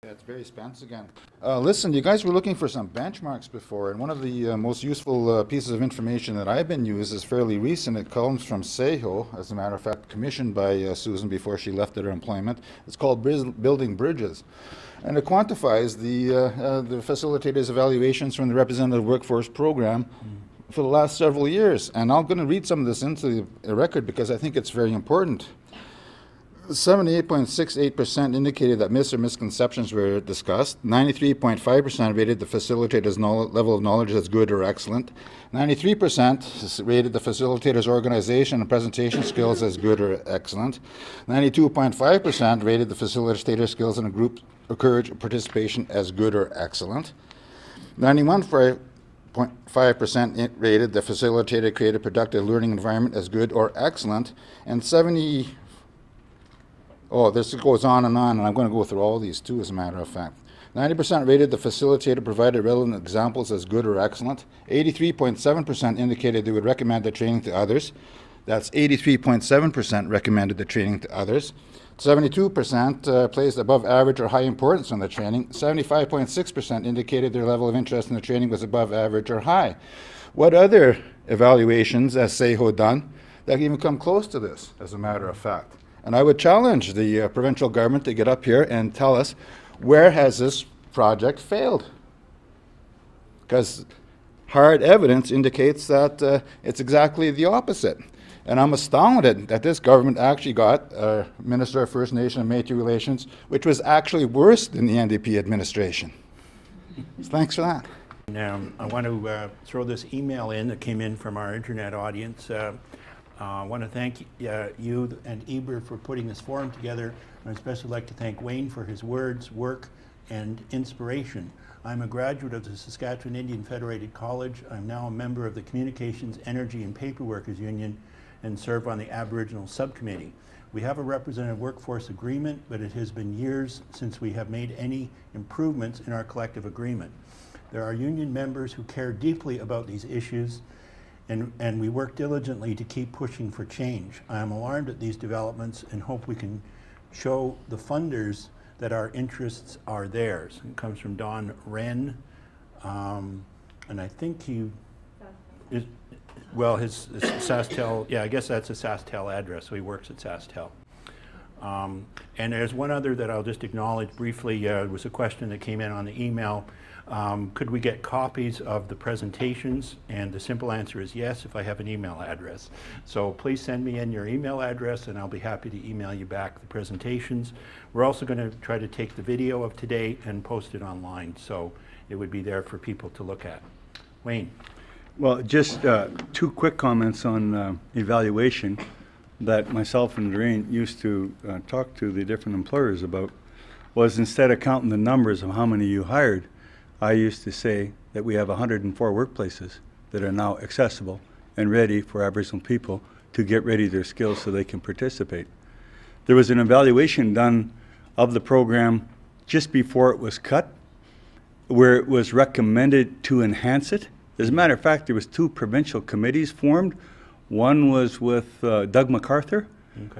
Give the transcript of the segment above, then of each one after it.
It's Barry Spence again. Listen, you guys were looking for some benchmarks before, and one of the most useful pieces of information that I've been used is fairly recent. It comes from SAHO, as a matter of fact, commissioned by Susan before she left her employment. It's called Building Bridges, and it quantifies the facilitators' evaluations from the Representative Workforce Program for the last several years. And I'm going to read some of this into the record because I think it's very important. 78.68% indicated that myths or misconceptions were discussed. 93.5% rated the facilitator's level of knowledge as good or excellent. 93% rated the facilitator's organization and presentation skills as good or excellent. 92.5% rated the facilitator's skills in a group or courage participation as good or excellent. 91.5% rated the facilitator created a productive learning environment as good or excellent. And this goes on, and I'm going to go through all these too, as a matter of fact. 90% rated the facilitator provided relevant examples as good or excellent. 83.7% indicated they would recommend the training to others. That's 83.7% recommended the training to others. 72% placed above average or high importance on the training. 75.6% indicated their level of interest in the training was above average or high. What other evaluations has SAHO done that even come close to this, as a matter of fact? And I would challenge the provincial government to get up here and tell us, where has this project failed? Because hard evidence indicates that it's exactly the opposite. And I'm astounded that this government actually got a Minister of First Nation and Métis Relations, which was actually worse than the NDP administration. So thanks for that. Now, I want to throw this email in that came in from our internet audience. I want to thank you and Eber for putting this forum together. I'd especially like to thank Wayne for his words, work, and inspiration. I'm a graduate of the Saskatchewan Indian Federated College. I'm now a member of the Communications, Energy, and Paperworkers Union and serve on the Aboriginal Subcommittee. We have a representative workforce agreement, but it has been years since we have made any improvements in our collective agreement. There are union members who care deeply about these issues, and we work diligently to keep pushing for change. I am alarmed at these developments and hope we can show the funders that our interests are theirs. It comes from Don Wren, and I think he is, well, his SaskTel, yeah, I guess that's a SaskTel address, so he works at SaskTel. And there's one other that I'll just acknowledge briefly. It was a question that came in on the email. Could we get copies of the presentations? And the simple answer is yes, if I have an email address. So please send me in your email address and I'll be happy to email you back the presentations. We're also going to try to take the video of today and post it online, so it would be there for people to look at. Wayne. Well, just two quick comments on evaluation that myself and Doreen used to talk to the different employers about. Was instead of counting the numbers of how many you hired, I used to say that we have 104 workplaces that are now accessible and ready for Aboriginal people to get ready their skills so they can participate. There was an evaluation done of the program just before it was cut, where it was recommended to enhance it. As a matter of fact, there was two provincial committees formed. One was with Doug MacArthur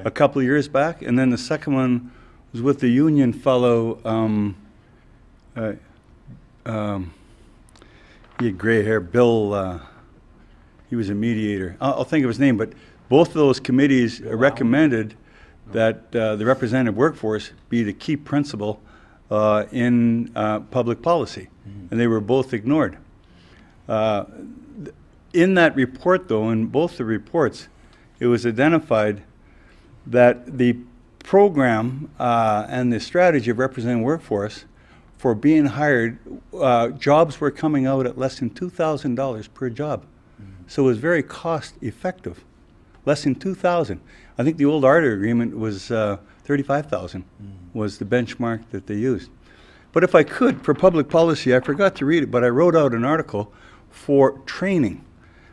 a couple of years back, and then the second one was with the union fellow, he had gray hair, Bill, he was a mediator. I'll think of his name, but both of those committees recommended that the representative workforce be the key principle in public policy, and they were both ignored. In that report, though, in both the reports, it was identified that the program and the strategy of representative workforce for being hired, jobs were coming out at less than $2,000 per job. So it was very cost effective, less than $2,000. I think the old ARDA agreement was $35,000 was the benchmark that they used. But if I could, for public policy, I forgot to read it, but I wrote out an article for training,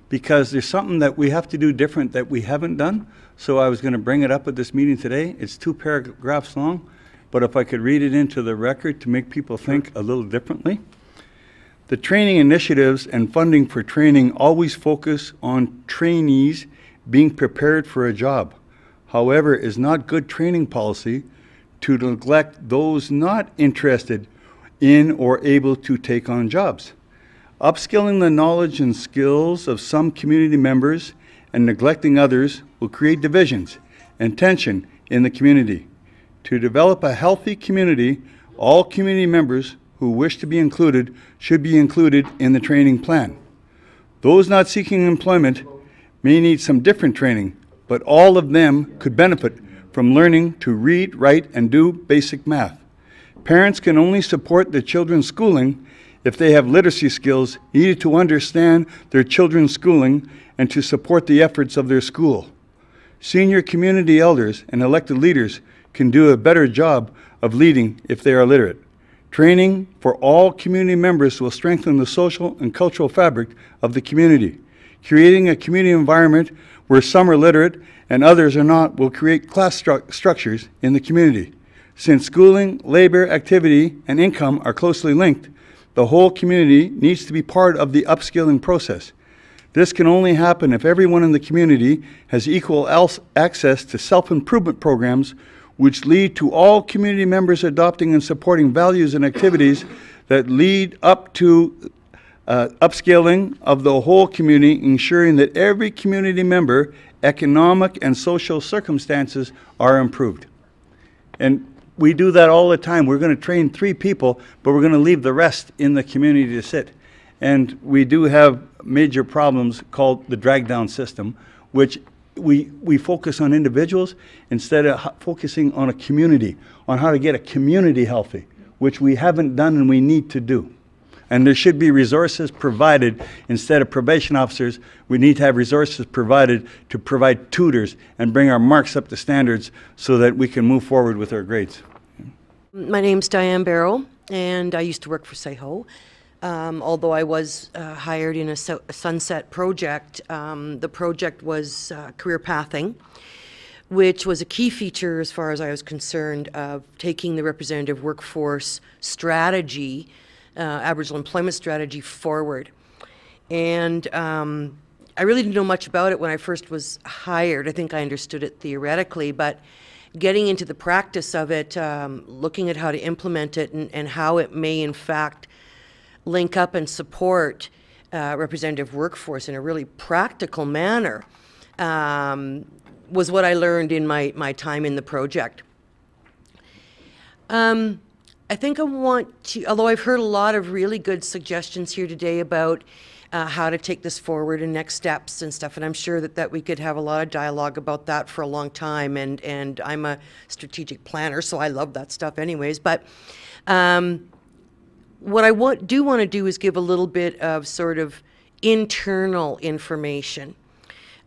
because there's something that we have to do different that we haven't done. So I was going to bring it up at this meeting today. It's 2 paragraphs long, but if I could read it into the record to make people think a little differently. The training initiatives and funding for training always focus on trainees being prepared for a job. However, it is not good training policy to neglect those not interested in or able to take on jobs. Upskilling the knowledge and skills of some community members and neglecting others will create divisions and tension in the community. To develop a healthy community, all community members who wish to be included should be included in the training plan. Those not seeking employment may need some different training, but all of them could benefit from learning to read, write, and do basic math. Parents can only support their children's schooling if they have literacy skills needed to understand their children's schooling and to support the efforts of their school. Senior community elders and elected leaders can do a better job of leading if they are literate. Training for all community members will strengthen the social and cultural fabric of the community. Creating a community environment where some are literate and others are not will create class structures in the community. Since schooling, labor, activity, and income are closely linked, the whole community needs to be part of the upskilling process. This can only happen if everyone in the community has equal access to self-improvement programs which lead to all community members adopting and supporting values and activities that lead up to upscaling of the whole community, ensuring that every community member, economic and social circumstances are improved. And we do that all the time. We're going to train 3 people, but we're going to leave the rest in the community to sit. And we do have major problems called the drag-down system, which we focus on individuals instead of focusing on a community, on how to get a community healthy, which we haven't done and we need to do. And there should be resources provided. Instead of probation officers, we need to have resources provided to provide tutors and bring our marks up to standards so that we can move forward with our grades. My name's Diane Barrow, and I used to work for SAHO. Although I was hired in a sunset project, the project was career pathing, which was a key feature as far as I was concerned of taking the representative workforce strategy, Aboriginal employment strategy forward. And I really didn't know much about it when I first was hired. I think I understood it theoretically, but getting into the practice of it, looking at how to implement it and how it may in fact link up and support representative workforce in a really practical manner was what I learned in my time in the project. I think I want to, although I've heard a lot of really good suggestions here today about how to take this forward and next steps and stuff, and I'm sure that we could have a lot of dialogue about that for a long time, and I'm a strategic planner, so I love that stuff anyways, but what I do want to do is give a little bit of sort of internal information.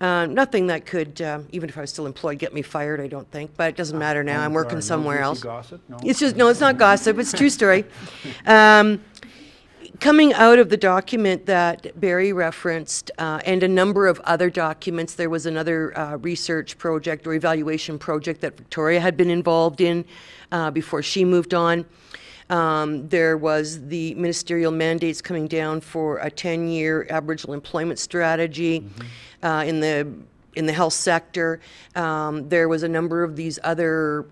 Nothing that could, even if I was still employed, get me fired, I don't think, but it doesn't matter now. I'm working somewhere else. Gossip? No? It's just, no, it's not gossip, it's a true story. Coming out of the document that Barry referenced and a number of other documents, there was another research project or evaluation project that Victoria had been involved in before she moved on. There was the ministerial mandates coming down for a 10-year Aboriginal employment strategy in the health sector. There was a number of these other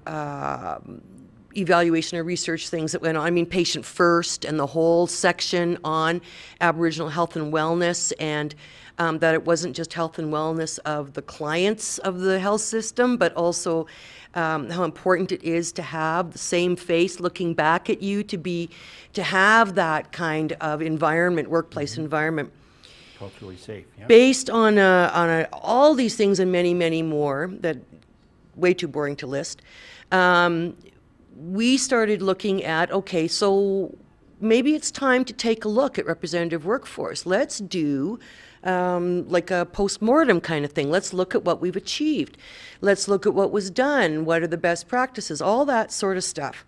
evaluation or research things that went on. I mean, Patient First and the whole section on Aboriginal health and wellness, and that it wasn't just health and wellness of the clients of the health system, but also how important it is to have the same face looking back at you, to have that kind of environment, workplace environment. Culturally safe, yeah. Based on all these things and many, many more that way too boring to list, we started looking at, okay, so maybe it's time to take a look at representative workforce. Let's do like a post-mortem kind of thing. Let's look at what we've achieved. Let's look at what was done. What are the best practices? All that sort of stuff.